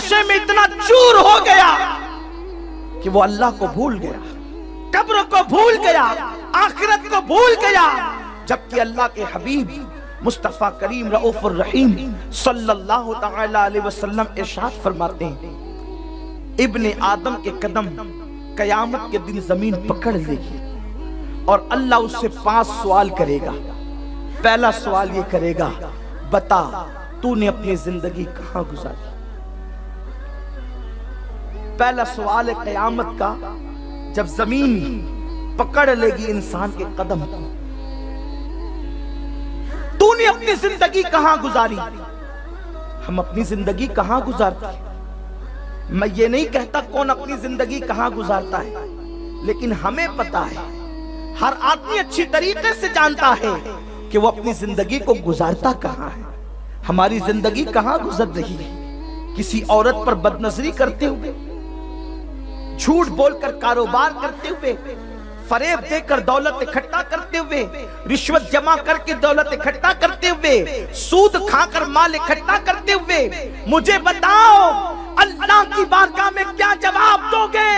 नशे में इतना चूर हो गया कि वो अल्लाह को भूल गया, कब्र को भूल गया, आखिरत को भूल गया। जबकि अल्लाह के हबीब मुस्तफा करीम रऊफुर रहीम सल्लल्लाहु तआला अलैहि वसल्लम इरशाद फरमाते हैं, इब्ने आदम के कदम कयामत के दिन जमीन पकड़ लेगी और अल्लाह उससे 5 सवाल करेगा। पहला सवाल ये करेगा, बता तूने अपनी जिंदगी कहां गुजारी। पहला सवाल है कयामत का, जब जमीन पकड़ लेगी इंसान के कदम को, तूने अपनी जिंदगी कहां गुजारी। हम अपनी जिंदगी कहां गुजारते हैं, मैं ये नहीं कहता कौन अपनी जिंदगी कहां गुजारता है, लेकिन हमें पता है, हर आदमी अच्छी तरीके से जानता है कि वो अपनी जिंदगी को गुजारता कहां है। हमारी जिंदगी कहां गुजर रही है, किसी औरत पर बदनजरी करते हुए, झूठ बोलकर कारोबार करते हुए, फरेब देकर दौलत इकट्ठा करते हुए, रिश्वत जमा करके दौलत इकट्ठा करते हुए, सूद खाकर माल इकट्ठा करते हुए। मुझे बताओ अल्लाह की बारगाह में क्या जवाब दोगे,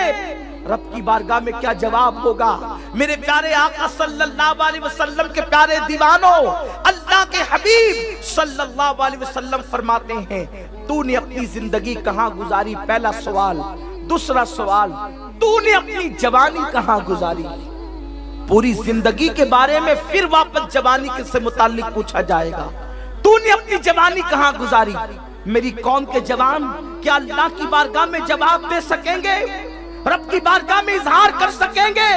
रब की बारगाह में क्या जवाब होगा। मेरे प्यारे आका सल्लल्लाहु अलैहि वसल्लम के प्यारे दीवानों, अल्लाह के हबीब सल्लल्लाहु अलैहि वसल्लम फरमाते हैं, तूने अपनी जिंदगी कहां गुजारी, पहला सवाल। दूसरा सवाल, तूने अपनी जवानी कहां गुजारी। पूरी जिंदगी के बारे में फिर वापस जवानी के से मुताल्लिक पूछा जाएगा, तूने अपनी जवानी कहां गुजारी। मेरी कौम के जवान क्या अल्लाह की बारगाह में जवाब दे सकेंगे, रब की बारगाह में इजहार कर सकेंगे,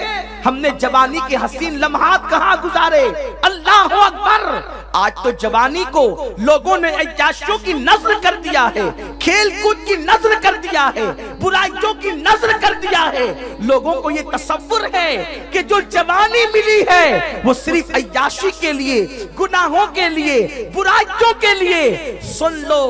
हमने जवानी के हसीन लम्हात कहां गुजारे। अल्लाह अकबर। आज तो जवानी को लोगों ने ऐशाशियों की नजर कर दिया है, खेल कूद की नजर कर दिया है, बुराइयों की नजर कर दिया है। लोगों को ये तसव्वुर है कि जो जवानी मिली है वो सिर्फ ऐशाशी के लिए, गुनाहों के लिए, बुराइयों के लिए। सुन लो,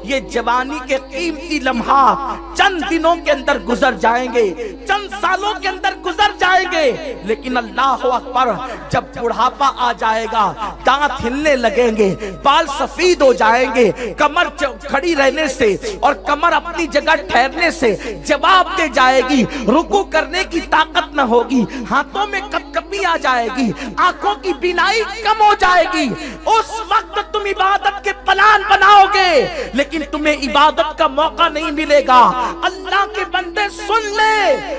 ये जवानी के कीमती लम्हात चंद दिनों के अंदर गुजर जाएंगे, चंद सालों के अंदर गुजर जाएंगे, लेकिन अल्लाह अकबर, जब बुढ़ापा आ जाएगा, दांत हिलने लगेंगे, बाल सफेद हो जाएंगे, कमर खड़ी रहने से और कमर अपनी जगह ठहरने से जवाब दे जाएगी, रुकू करने की ताकत न होगी, हाथों में कपकपी आ जाएगी, आंखों की बीनाई कम हो जाएगी। उस वक्त तुम इबादत के प्लान बनाओगे, लेकिन तुम्हें इबादत का मौका नहीं मिलेगा। अल्लाह के बंदे सुन ले,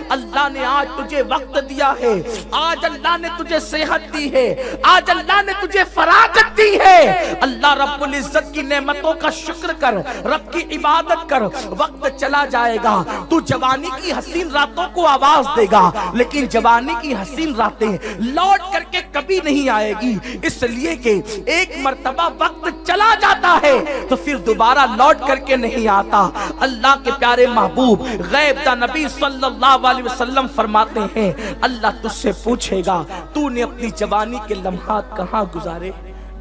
अल्लाह ने आज तुझे वक्त दिया है, आज अल्लाह ने तुझे सेहत दी है, आज अल्लाह ने तुझे फरागत दी है। अल्लाह रब्बुल इज्जत की नेमतों का शुक्र कर, रब की इबादत कर। वक्त चला जाएगा, तू जवानी की हसीन रातों को आवाज देगा, लेकिन जवानी की हसीन रातें लौट करके कभी नहीं आएगी, इसलिए कि एक मर्तबा वक्त चला जाता है तो फिर दोबारा लौट करके नहीं आता। अल्लाह के प्यारे महबूब गैब दा नबी सल्लल्लाहु अलैहि वसल्लम फरमाते हैं, अल्लाह तुझसे पूछेगा तूने अपनी जवानी के लम्हात कहां गुजारे।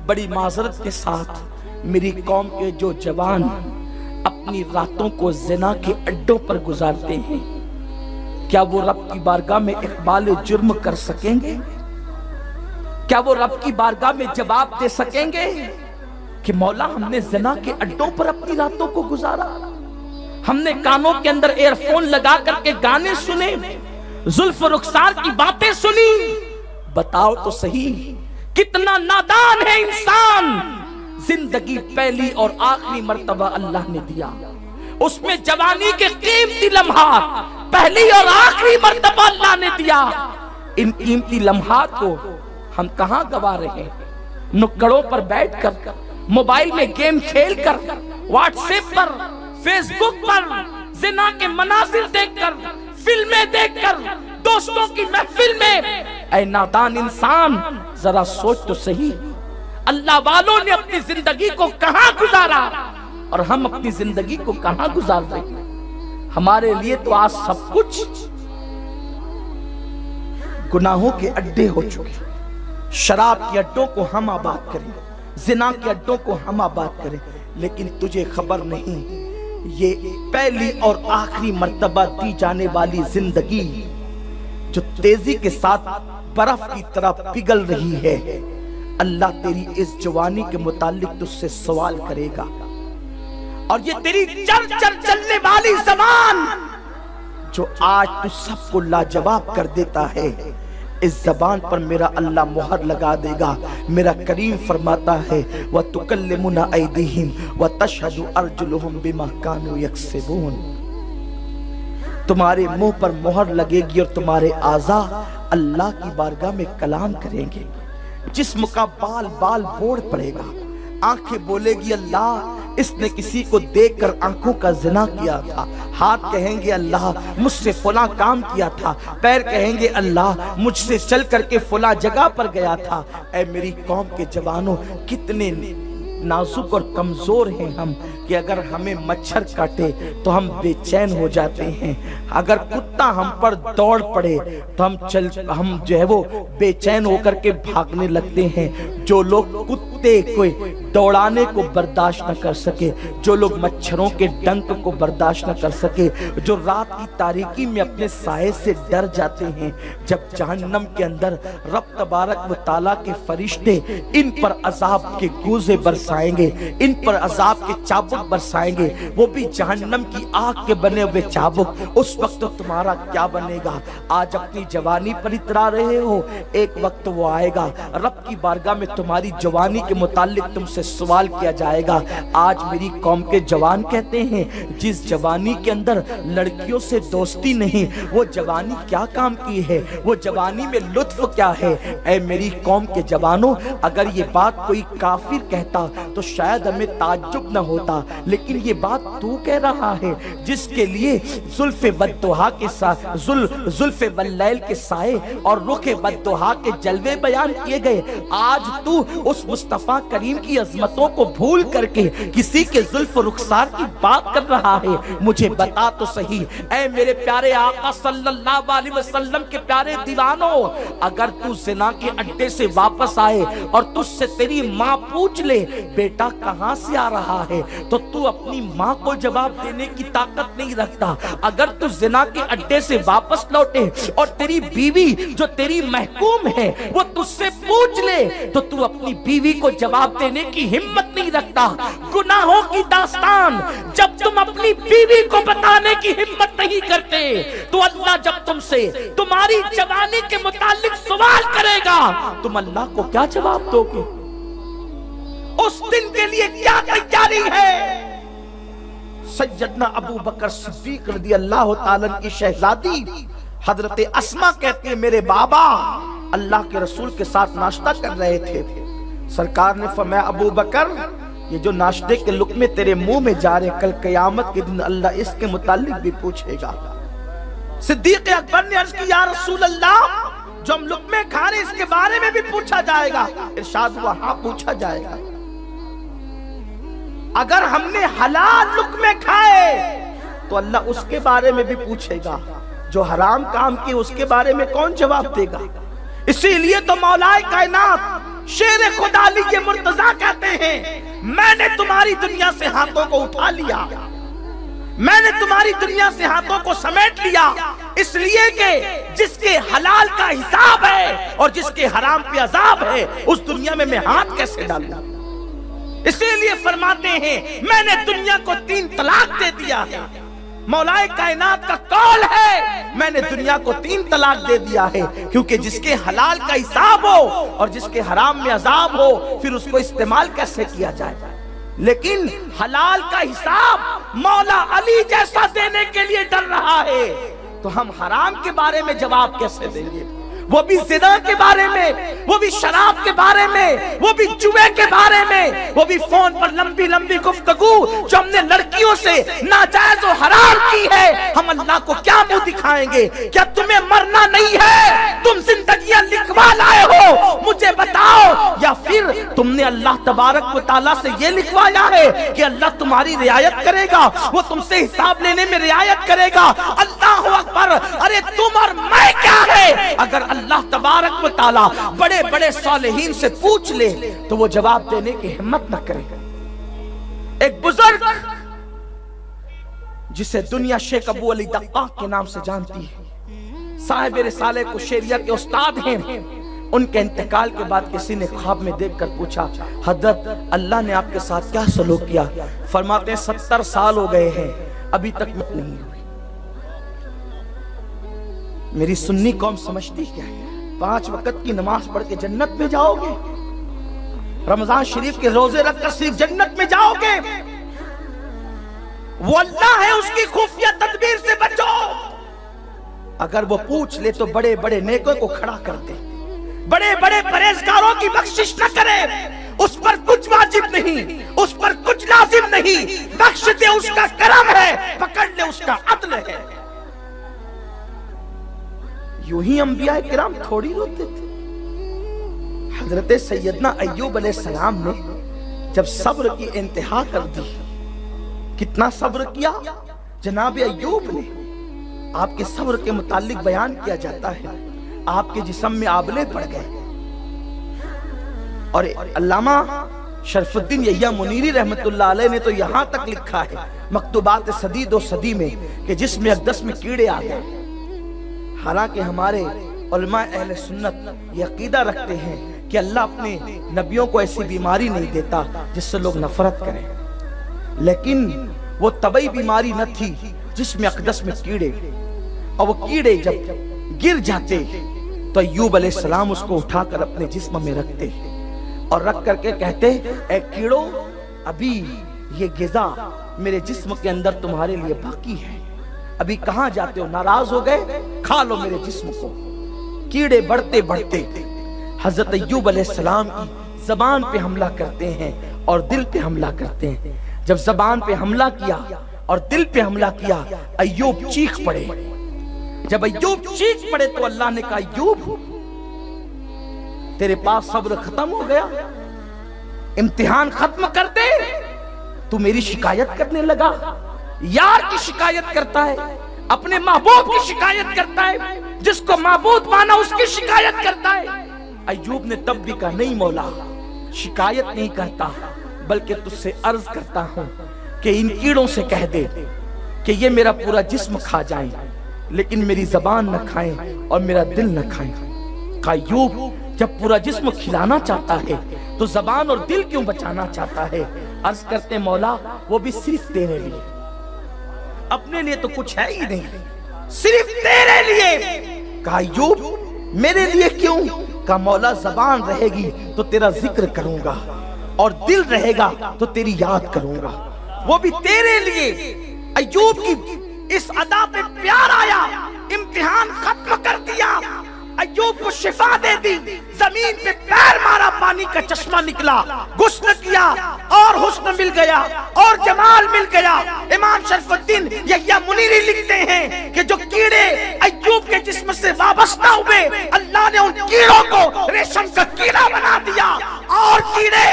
बड़ी माजरत के साथ मेरी कौम के जो जवान अपनी रातों को ज़िना के अड्डों पर गुजारते हैं, क्या वो रब की बारगाह में इकबाल जुर्म कर सकेंगे? क्या वो रब की बारगाह में जवाब दे सकेंगे कि मौला हमने ज़िना के अड्डों पर अपनी रातों को गुजारा, हमने कानों के अंदर एयरफोन लगा करके गाने सुने, जुल्फ रुखसार की बातें सुनी। बताओ तो सही, कितना नादान है इंसान। जिंदगी पहली और आखिरी मर्तबा अल्लाह ने दिया, उसमें जवानी के कीमती लम्हात पहली और आखिरी मर्तबा अल्लाह ने दिया। इन कीमती लम्हात को हम कहां गवा रहे हैं? नुक्कड़ों पर बैठकर, मोबाइल में गेम खेलकर, व्हाट्सएप पर, फेसबुक पर ज़िना के मनाज़िर देखकर, फिल्में देखकर, दोस्तों की महफिल में। ऐ नादान इंसान, जरा सोच तो सही, अल्लाह वालों ने अपनी जिंदगी को कहां गुजारा और हम अपनी जिंदगी को कहां गुजार रहे हैं। हमारे लिए तो आज सब कुछ गुनाहों के अड्डे हो चुके। शराब के अड्डों को हम आबाद करें, जिना के अड्डों को हम आबाद करें, लेकिन तुझे खबर नहीं, ये पहली और आखिरी मर्तबा दी जाने वाली जिंदगी जो तेजी के साथ बर्फ की तरह पिघल रही है, अल्लाह तेरी इस जवानी के मुतालिक तुझसे सवाल करेगा। और ये तेरी चर चर चलने वाली जबान जो आज तू सबको लाजवाब कर देता है, इस जबान पर मेरा अल्लाह मोहर लगा देगा। मेरा करीम फरमाता है व तुकल्लिमुना ऐदीहिम व तशहदु अर्जुलुहुम बिमा कानू यक्सिबून। तुम्हारे मुंह पर मोहर लगेगी और तुम्हारे आज़ा अल्लाह की बारगाह में कलाम करेंगे। जिस्म का बाल बाल बोड़ पड़ेगा, आंखें बोलेगी अल्लाह इसने किसी को देखकर आंखों का जिना किया था, हाथ कहेंगे अल्लाह मुझसे फला काम किया था, पैर कहेंगे अल्लाह मुझसे चल करके फला जगह पर गया था। ऐ मेरी कौम के जवानों, कितने नाजुक और कमजोर हैं हम कि अगर हमें मच्छर काटे तो हम बेचैन हो जाते हैं, अगर कुत्ता हम पर दौड़ पड़े तो हम जो है वो बेचैन होकर के भागने लगते हैं। जो लोग कुत्ते को दौड़ाने को बर्दाश्त न कर सके, जो लोग मच्छरों के डंक को बर्दाश्त न कर सके, जो रात की तारीकी में अपने साये से डर जाते हैं, जब जहन्नम के अंदर रब तबारक व ताला के फरिश्ते इन पर अजाब के गूजे बरसाएंगे, इन पर अजाब के चाबुक बरसाएंगे, वो भी जहन्नम की आग के बने हुए चाबुक, उस वक्त तो तुम्हारा क्या बनेगा। आज अपनी जवानी पर इतरा रहे हो, एक वक्त वो आएगा रब की बारगाह में तुम्हारी जवानी के मुतालिक तुमसे सवाल किया जाएगा। आज मेरी कौम के जवान कहते हैं जिस जवानी के अंदर लड़कियों से दोस्ती नहीं, वो जवानी क्या काम की है, वो जवानी में लुत्फ क्या है। ऐ मेरी कौम के जवानों, अगर ये बात कोई काफिर कहता तो शायद हमें ताज्जुब न होता, लेकिन ये बात तू कह रहा है जिसके लिए जुल्फे वद्दुहा के साथ जुल्फे वल्लैल के साए और रुखे वद्दुहा के जलवे बयान किए गए। आज तू उस मुस्तफा करीम की अजमतों को भूल करके किसी के जुल्फ रुखसार की बात कर रहा है। मुझे बता तो सही, ऐ मेरे प्यारे आका सल्लल्लाहु अलैहि वसल्लम के प्यारे दीवानों, अगर तू जिना के अड्डे से वापस आए और तुझसे तेरी माँ पूछ ले बेटा कहां से आ रहा है, तो तू अपनी माँ को जवाब देने की ताकत नहीं रखता। अगर तू जिना के अड्डे से वापस लौटे और तेरी बीवी जो तेरी महकूम है वो तुझसे पूछ ले, तो तू अपनी बीवी को जवाब देने की हिम्मत नहीं रखता। गुनाहों की दास्तान जब तुम अपनी बीवी को बताने की हिम्मत नहीं करते, तो अल्लाह जब तुमसे तुम्हारी जवानी के मुतालिक सवाल करेगा, तुम अल्लाह को क्या जवाब दोगे? उस दिन के लिए क्या तैयारी है? सैयदना अबू बकर सिद्दीक रज़ी अल्लाह ताला की शहजादी हजरत अस्मा कहती है मेरे बाबा अल्लाह के रसूल के साथ नाश्ता कर रहे थे, सरकार ने फरमाया अबू बकर ये जो नाश्ते के लुक़मे तेरे मुंह में जा रहे, कल क़यामत के दिन अल्लाह इसके मुतालिक भी पूछेगा। सिद्दीक अकबर ने अर्ज की या रसूल अल्लाह जो हम लुक़मे खा रहे इसके बारे में भी पूछा जाएगा? इरशाद हुआ हाँ पूछा जाएगा। अगर हमने हलाल लुक़मे खाए तो अल्लाह उसके बारे में भी पूछेगा, जो हराम काम किए उसके बारे में कौन जवाब देगा? इसीलिए तो मौलाए कायनात शेर खुदा अली के मुर्तजा कहते हैं मैंने तुम्हारी दुनिया से हाथों को उठा लिया, मैंने तुम्हारी दुनिया से हाथों को समेट लिया, इसलिए कि जिसके हलाल का हिसाब है और जिसके हराम पे अजाब है उस दुनिया में मैं हाथ कैसे डालूं? इसीलिए फरमाते हैं मैंने दुनिया को 3 तलाक दे दिया है। मौलाए कायनात का कौल है मैंने दुनिया को 3 तलाक दे दिया है, क्योंकि जिसके हलाल का हिसाब हो और जिसके हराम में अजाब हो फिर उसको इस्तेमाल कैसे किया जाए। लेकिन हलाल का हिसाब मौला अली जैसा देने के लिए डर रहा है, तो हम हराम के बारे में जवाब कैसे देंगे? वो भी ज़िना के बारे में, वो भी शराब के बारे में, वो भी जुए के बारे में, वो भी फोन पर लंबी लंबी गुफ्तगू जो हमने लड़कियों से नाजायज और हराम की है। हम अल्लाह को क्या मुंह दिखाएंगे? क्या तुम्हें मरना नहीं है? तुम जिंदगियां लिखवा लाए हो, मुझे बताओ, या फिर तुमने अल्लाह तबारक व तआला से ये लिखवाया है कि अल्लाह तुम्हारी रियायत करेगा, वो तुमसे हिसाब लेने में रियायत करेगा? अल्लाह अकबर। अरे तुम और मैं क्या है? अगर अल्लाह तबारक व तआला बड़े बड़े सालेहीन से पूछ ले तो वो जवाब देने की हिम्मत न करे। एक बुजुर्ग जिसे दुनिया शेख अबू अली दक्का के नाम से जानती है, साहिब रिसाले कुशैरिया के उस्ताद हैं, उनके इंतकाल के बाद किसी ने ख्वाब में देखकर पूछा, हजरत अल्लाह ने आपके साथ क्या सलूक किया? फरमाते हैं 70 साल हो गए हैं, अभी तक मौत नहीं हुई। मेरी सुन्नी कौम समझती क्या है? 5 वक्त की नमाज पढ़ के जन्नत में जाओगे? रमजान शरीफ के रोजे रखकर सिर्फ जन्नत में जाओगे? वो अल्लाह है, उसकी खुफिया तदबीर से बचो। अगर वो पूछ ले तो बड़े बड़े नेकों को खड़ा कर दे, बड़े बड़े परहेजगारों की बख्शिश न करे। उस पर कुछ वाजिब नहीं, उस पर कुछ लाजिम नहीं, बख्श दे उसका करम है, पकड़ ले उसका अदल है। यूं ही अंबिया किराम थोड़ी रोते थे। हजरत सैयदना अय्यूब अलैहिस्सलाम ने जब सब्र की इंतहा कर दी, कितना सब्र किया जनाब अय्यूब ने। आपके सब्र के मुतालिक बयान किया जाता है, आपके जिस्म में आबले पड़ गए। और अल्लामा शरफुद्दीन यहिया मुनीरी रहमतुल्लाह अलैह ने तो यहां तक लिखा है मकतूबात सदी दो सदी में कि जिसमें अक़दस में कीड़े आ गए। हालांकि हमारे उलमा अहले सुन्नत ये अकीदा रखते हैं कि अल्लाह अपने नबियों को ऐसी बीमारी नहीं देता जिससे लोग नफरत करें, लेकिन वो तबई बीमारी न थी जिसमें अक़दस में कीड़े, और वो कीड़े जब गिर जाते तो अय्यूब अलैहिस्सलाम उसको उठाकर अपने जिस्म में रखते और रख करके कहते, ए कीड़ो, अभी ये गिज़ा मेरे जिस्म के अंदर तुम्हारे लिए बाकी है, अभी कहां जाते हो? नाराज हो गए, खा लो मेरे जिस्म को। कीड़े बढ़ते बढ़ते हजरत अय्यूब अलैहिस्सलाम की जबान पे हमला करते हैं और दिल पे हमला करते हैं। जब जबान पे हमला किया और दिल पे हमला किया, अय्यूब चीख पड़े। जब अय्यूब चीख पड़े तो अल्लाह ने कहा, अय्यूब तेरे पास सब्र खत्म हो गया, इम्तिहान खत्म कर दे। तू मेरी शिकायत करने लगा, यार की शिकायत करता है, अपने महबूब की शिकायत करता है, जिसको महबूब माना उसकी शिकायत करता है। अय्यूब ने तब भी कहा, नहीं मौला, शिकायत नहीं करता, बल्कि तुझसे अर्ज करता हूं कि इन कीड़ों से कह दे कि ये मेरा पूरा जिस्म खा जाएं, लेकिन मेरी जबान न खाएं और मेरा दिल न खाएं। कहा, अय्यूब जब पूरा जिस्म खिलाना चाहता है तो जबान और दिल क्यों बचाना चाहता है? अर्ज करते, मौला वो भी सिर्फ तेरे लिए, अपने लिए तो कुछ है ही नहीं, सिर्फ तेरे लिए। कहा, अय्यूब मेरे लिए क्यों? कहा, मौला जबान रहेगी तो तेरा जिक्र करूंगा और दिल रहेगा तो तेरी याद करूंगा, वो भी तेरे लिए। अय्यूब की इस अदा पे प्यार आया, इम्तिहान खत्म कर दिया, अय्यूब को शिफा दे दी, जमीन पे पैर मारा, पानी का चश्मा निकला, गुस्ल किया और हुस्न मिल गया और जमाल मिल गया। इमाम शरफुद्दीन यहिया मुनीरी लिखते हैं कि जो कीड़े अय्यूब के जिस्म से वाबस्ता हुए, अल्लाह ने उन कीड़ों को रेशम का कीड़ा बना दिया और कीड़े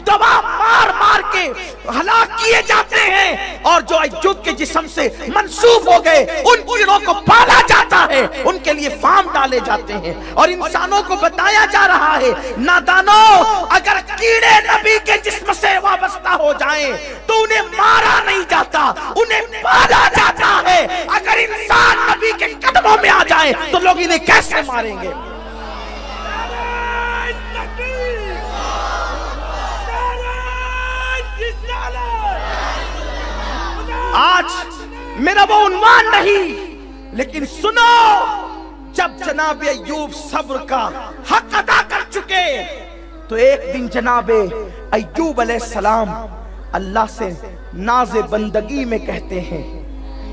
दवा मार मार के हलाक किए जाते हैं, और जो अय्यूब के जिस्म से मंसूब हो गए उन कीड़ों को पाला जाता है, उनके लिए फार्म डाले जाते हैं। और इंसानों को बताया जा रहा है, नादानों, अगर कीड़े नबी के जिस्म से वाबस्ता हो जाएं तो उन्हें मारा नहीं जाता, उन्हें पाला जाता है। अगर इंसान नबी के कदमों में आ जाए तो लोग इन्हें कैसे मारेंगे? आज मेरा वो उन्वान नहीं, लेकिन सुनो, जब जनाब अय्यूब सब्र का हक अदा कर चुके तो एक दिन जनाब अय्यूब अलैहिस्सलाम अल्लाह से नाज़े बंदगी में कहते हैं,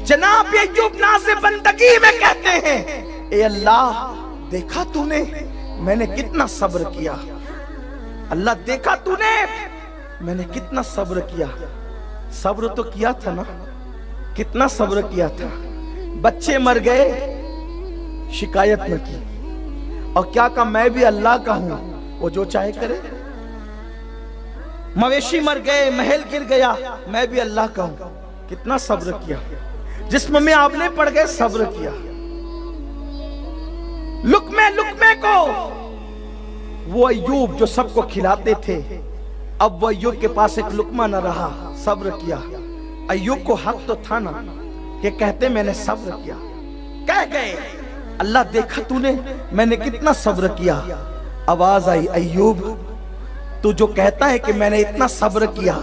जनाब अय्यूब नाज़े बंदगी में कहते हैं, ए अल्लाह, देखा तूने मैंने कितना सब्र किया, अल्लाह देखा तूने मैंने कितना सब्र किया। सब्र तो किया था ना, कितना सब्र किया था। बच्चे मर गए, शिकायत न की, और क्या कहा, मैं भी अल्लाह का हूं, वो जो चाहे करे। मवेशी मर गए, महल गिर गया, मैं भी अल्लाह का हूं, कितना सब्र किया। जिस्म में आबले पड़ गए, सब्र किया। लुकमे लुकमे को वो अय्यूब जो सबको खिलाते थे, अब वो अय्यूब के पास एक लुकमा न रहा, सब्र किया। अय्यूब को हक तो था ना कि कहते मैंने सब्र किया, कह गए, अल्लाह देखा तूने मैंने कितना सब्र किया। आवाज आई, अय्यूब तू जो कहता है कि मैंने इतना सब्र किया,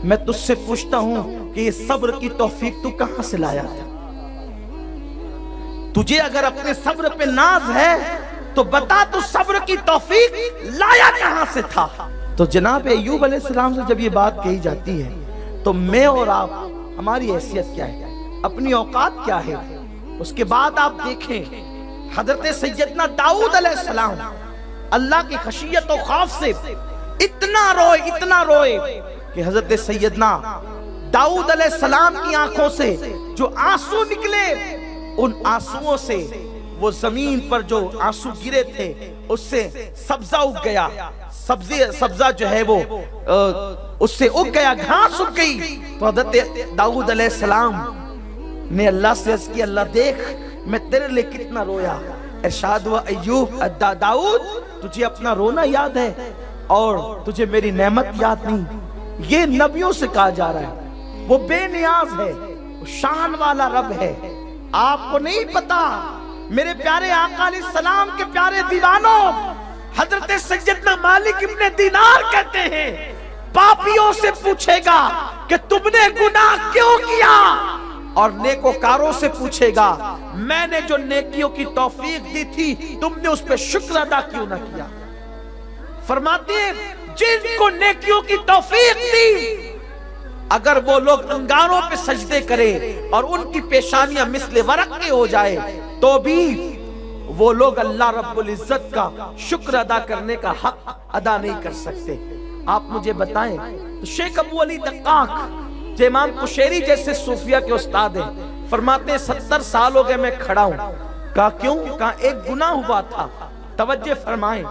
मैं तुझसे पूछता हूं कि ये सब्र की तौफीक तू कहां से लाया था? तुझे अगर अपने सब्र पे नाज है तो बता तू सब्र की तौफीक लाया कहां से था? तो जनाब अय्यूब अलैहिस्सलाम से जब ये बात कही जाती है तो मैं और आप, हमारी हैसियत क्या है, अपनी औकात क्या है? उसके बाद आप देखें हजरत सैयदना दाऊद अलैहिस्सलाम अल्लाह की खशियत और खौफ से इतना रोए कि हजरत सैयदना दाऊद अलैहिस्सलाम की आंखों से जो आंसू निकले, उन आंसुओं से वो जमीन पर जो आंसू गिरे थे उससे सब्जा उग गया, सब्जा जो है वो उससे उग गया, घास उग गई। तो हजरत दाऊद अलैहिस्सलाम ने अल्लाह से अर्ज किया, अल्लाह देख मैं तेरे लिए कितना रोया। इरशाद हुआ, अय्यूब दाऊद तुझे अपना रोना याद है और तुझे मेरी नेमत याद नहीं। ये नबियों से कहा जा रहा है, वो बेनियाज है, वो शान वाला रब है। आपको नहीं पता मेरे प्यारे आका अलैहिस्सलाम के प्यारे दीवानों, हजरत सैयदना मालिक इब्ने दीनार कहते हैं पापियों से पूछेगा कि तुमने गुनाह क्यों किया, और नेकोकारों से पूछेगा मैंने जो नेकियों की तौफीक दी थी तुमने उस पर शुक्र अदा क्यों ना किया। फरमाते हैं जिनको नेकियों की तौफीक दी, अगर वो लोग अंगारों पे सजदे करें और उनकी पेशानियां मिस्ले वरक के हो जाए तो भी वो लोग अल्लाह रब्बुल इज्जत का शुक्र अदा करने का हक अदा नहीं कर सकते। आप मुझे बताएं, तो शेख अबू अली दक्काक जो इमाम कुशैरी जैसे सूफिया के उस्ताद हैं, फरमाते हैं 70 साल हो गए मैं खड़ा हूं। कहा क्यों? कहा एक गुनाह हुआ था, तवज्जो फरमाएं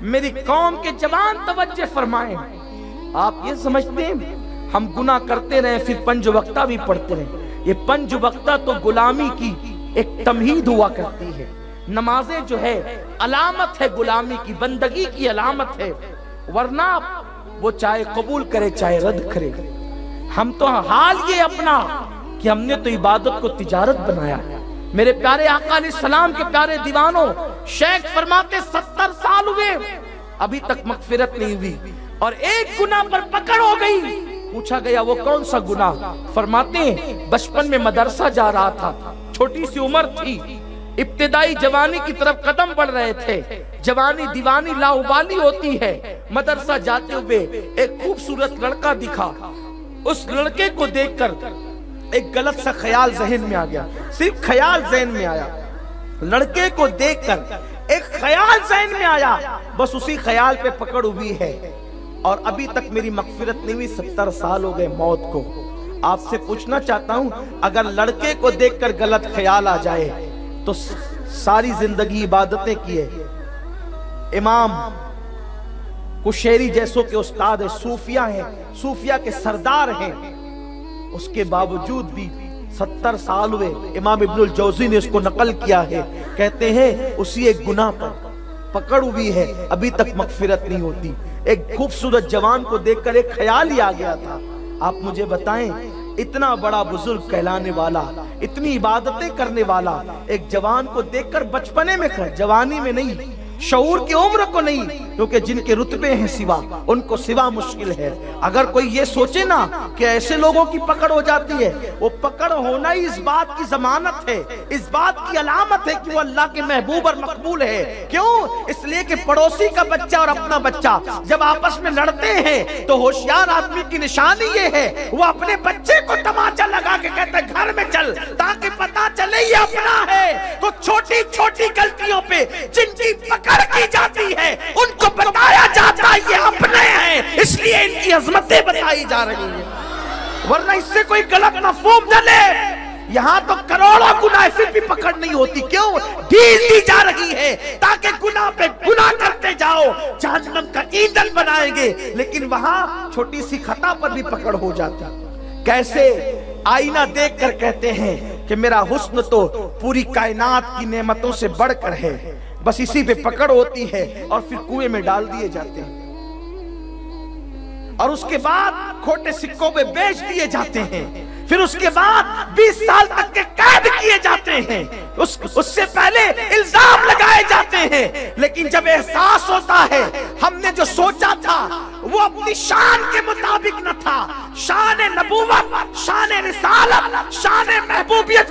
मेरी कौम के जवान, तवज्जो फरमाएं। आप ये समझते हैं हम गुनाह करते रहे फिर पंज वक्ता भी पढ़ते रहे? ये पंज वक्ता तो गुलामी की एक तमहीद हुआ करती है। नमाजें जो है अलामत है गुलामी की, बंदगी की अलामत है, वरना वो चाहे कबूल करे चाहे रद्द करे। हम तो हाल ये अपना कि हमने तो इबादत को तिजारत बनाया। मेरे प्यारे आका अलैहिस्सलाम के प्यारे दीवानों, शेख फरमाते 70 साल हुए अभी तक मगफिरत नहीं हुई और एक गुनाह पर पकड़ हो गई। पूछा गया वो कौन सा गुनाह? फरमाते हैं बचपन में मदरसा जा रहा था, छोटी सी उम्र थी, इब्तिदाई जवानी की तरफ कदम बढ़ रहे थे। जवानी दीवानी लाउबाली होती है। मदरसा जाते हुए एक खूबसूरत लड़का दिखा, उस लड़के को देखकर एक गलत सा ख्याल जहन में आ गया। सिर्फ ख्याल जहन में आया, लड़के को देखकर एक ख्याल जहन में आया, बस उसी ख्याल पे पकड़ हुई है और अभी तक मेरी मगफिरत नहीं हुई। 70 साल हो गए मौत को। आपसे पूछना चाहता हूं, अगर लड़के को देखकर गलत ख्याल आ जाए तो सारी जिंदगी इबादतें किए, इमाम कुशैरी जैसों के उस्ताद है, सूफिया हैं, सूफिया के सरदार हैं, उसके बावजूद भी 70 साल हुए। इमाम इब्नुल जौजी ने इसको नकल किया है, कहते हैं उसी एक गुनाह पर पकड़ हुई है, अभी तक मगफिरत नहीं होती। एक खूबसूरत जवान को देखकर एक ख्याल ही आ गया था। आप मुझे बताएं, इतना बड़ा बुजुर्ग कहलाने वाला, इतनी इबादतें करने वाला एक जवान को देखकर बचपने में, जवानी में नहीं, शऊर की उम्र को नहीं, क्योंकि जिनके रुतबे हैं सिवा, उनको सिवा मुश्किल है। अगर कोई ये सोचे ना कि ऐसे लोगों की पकड़ हो जाती है, वो पकड़ होना ही इस बात की जमानत है, इस बात की अलामत है कि वो अल्लाह के महबूब और मकबूल है। क्यों? इसलिए कि पड़ोसी का बच्चा और अपना बच्चा जब आपस में लड़ते हैं तो होशियार आदमी की निशानी ये है, वो अपने बच्चे को तमाचा लगा के कहता है घर में चल, ताकि पता चले ये अपना है। तो छोटी छोटी गलतियों पे जिनकी पकड़ की जाती है उनको बताया जाता है ये अपने हैं, इसलिए इनकी अजमतें बताई जा रही हैं, वरना इससे कोई गलत मफहूम न ले। यहाँ तो करोड़ों गुनाह फिर भी पकड़ नहीं होती। क्यों? ढील दी जा रही है ताकि गुनाह पे गुनाह करते जाओ, जहन्नम का ईंधन बनाएंगे, लेकिन वहां छोटी सी खता पर भी पकड़ हो जाती। कैसे? आईना देखकर कहते हैं कि मेरा हुस्न तो पूरी कायनात की नेमतों से बढ़कर है, बस इसी पे पकड़ होती है और फिर कुएं में डाल दिए जाते हैं और उसके बाद खोटे सिक्कों पे बेच दिए जाते हैं। फिर उसके बाद 20 साल तक के कैद किए जाते हैं, उससे पहले इल्जाम लगाए जाते हैं। लेकिन जब एहसास होता है हमने जो सोचा था वो अपनी शान के मुताबिक न था, शान नबूवत, शान रिसालत, शान महबूबियत